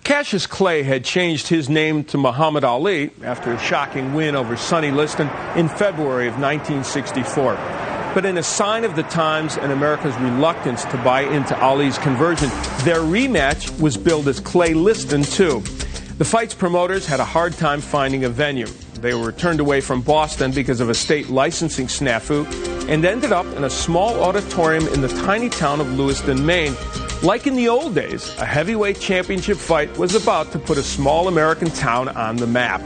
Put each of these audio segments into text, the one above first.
Cassius Clay had changed his name to Muhammad Ali after a shocking win over Sonny Liston in February of 1964. But in a sign of the times and America's reluctance to buy into Ali's conversion, their rematch was billed as Clay Liston 2. The fight's promoters had a hard time finding a venue. They were turned away from Boston because of a state licensing snafu and ended up in a small auditorium in the tiny town of Lewiston, Maine. Like in the old days, a heavyweight championship fight was about to put a small American town on the map.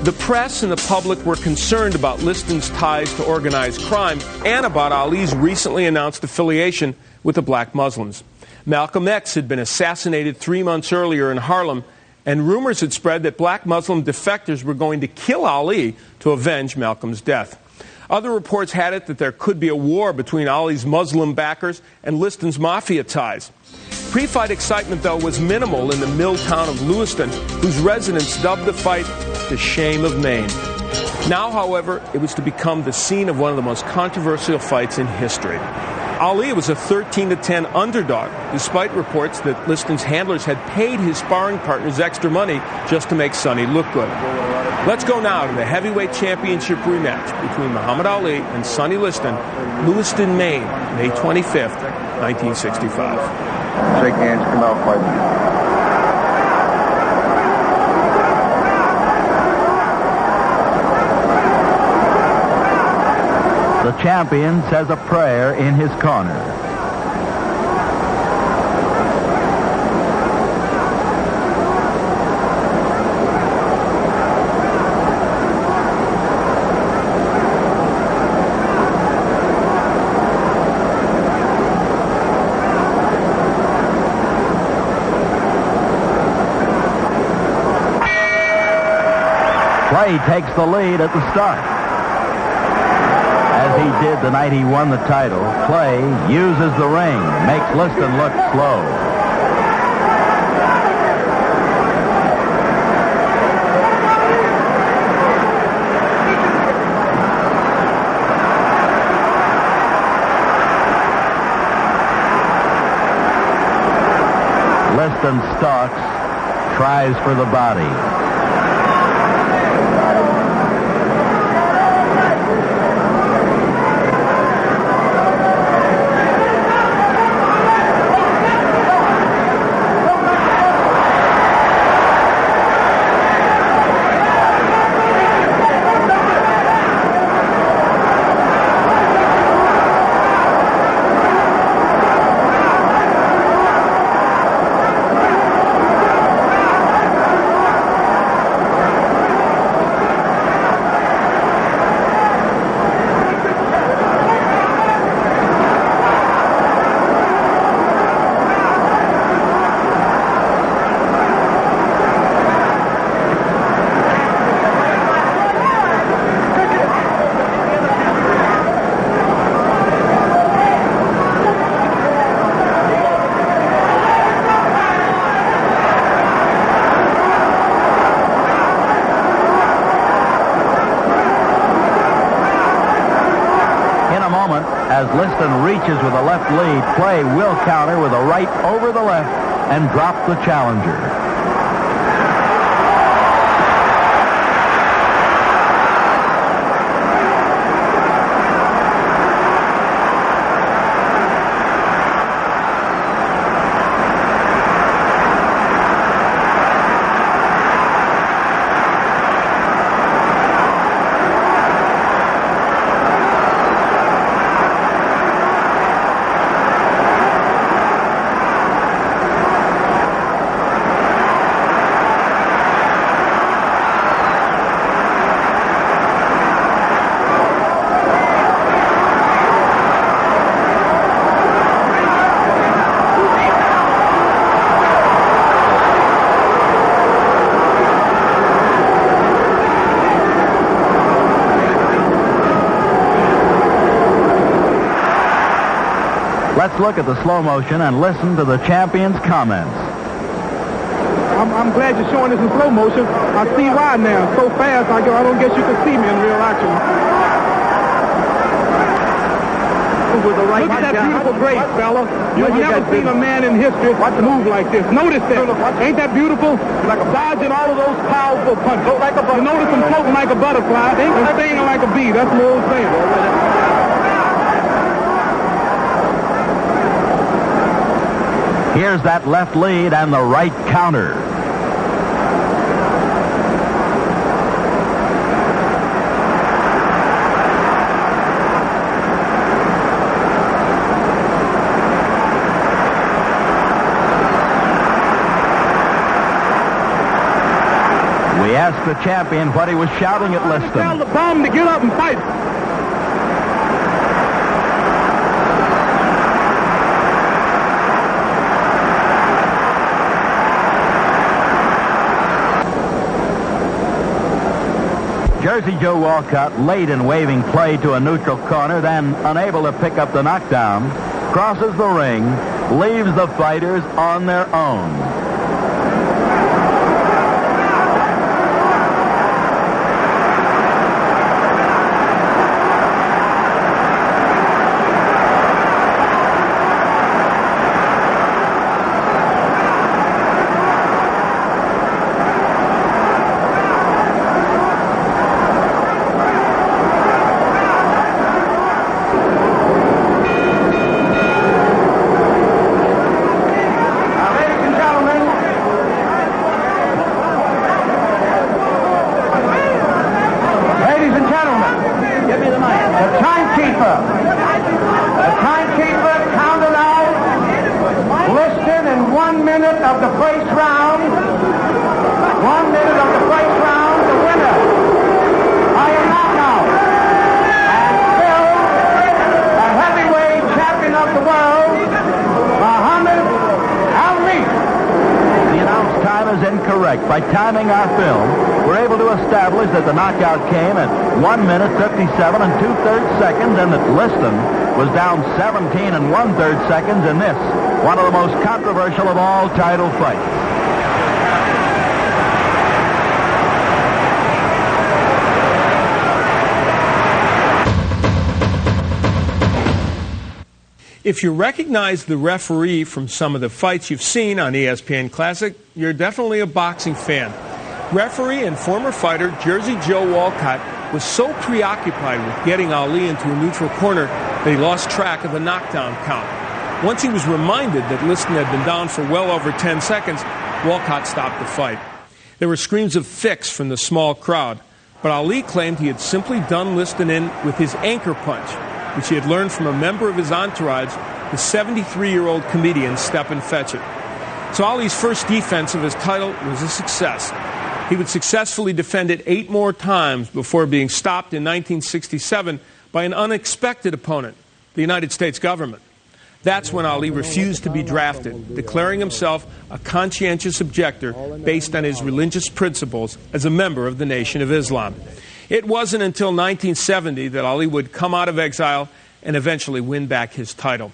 The press and the public were concerned about Liston's ties to organized crime and about Ali's recently announced affiliation with the black Muslims. Malcolm X had been assassinated 3 months earlier in Harlem, and rumors had spread that black Muslim defectors were going to kill Ali to avenge Malcolm's death. Other reports had it that there could be a war between Ali's Muslim backers and Liston's mafia ties. Pre-fight excitement, though, was minimal in the mill town of Lewiston, whose residents dubbed the fight the shame of Maine. Now, however, it was to become the scene of one of the most controversial fights in history. Ali was a 13-10 underdog, despite reports that Liston's handlers had paid his sparring partners extra money just to make Sonny look good. Let's go now to the heavyweight championship rematch between Muhammad Ali and Sonny Liston, Lewiston, Maine, May 25th, 1965. Shake hands, come out fighting. The champion says a prayer in his corner. Clay takes the lead at the start. As he did the night he won the title, Clay uses the ring, makes Liston look slow. Liston stalks, tries for the body. As Liston reaches with a left lead, Clay will counter with a right over the left and drop the challenger. Let's look at the slow motion and listen to the champion's comments. I'm glad you're showing this in slow motion. I see why now. So fast, I don't guess you can see me in real action. So down with the right. Look at that beautiful grace, fella. You've never seen a man in history move like this. Notice that. Ain't that beautiful? Dodging all of those powerful punches. You notice him floating like a butterfly and stinging like a bee. That's the old saying. Here's that left lead and the right counter. We asked the champion what he was shouting at Liston. Tell the bum to get up and fight. Jersey Joe Walcott, late in waving play to a neutral corner, then unable to pick up the knockdown, crosses the ring, leaves the fighters on their own. Of the first round, 1 minute of the first round, the winner by a knockout, and still a heavyweight champion of the world, Muhammad Ali. The announced time is incorrect. By timing our film, we're able to establish that the knockout came at 1 minute 57 and 2/3 seconds, and that Liston was down 17 and 1/3 seconds in this, one of the most controversial of all title fights. If you recognize the referee from some of the fights you've seen on ESPN Classic, you're definitely a boxing fan. Referee and former fighter Jersey Joe Walcott was so preoccupied with getting Ali into a neutral corner that he lost track of the knockdown count. Once he was reminded that Liston had been down for well over 10 seconds, Walcott stopped the fight. There were screams of "fix" from the small crowd, but Ali claimed he had simply done Liston in with his anchor punch, which he had learned from a member of his entourage, the 73-year-old comedian Stepin Fetchit. So Ali's first defense of his title was a success. He would successfully defend it 8 more times before being stopped in 1967 by an unexpected opponent, the United States government. That's when Ali refused to be drafted, declaring himself a conscientious objector based on his religious principles as a member of the Nation of Islam. It wasn't until 1970 that Ali would come out of exile and eventually win back his title.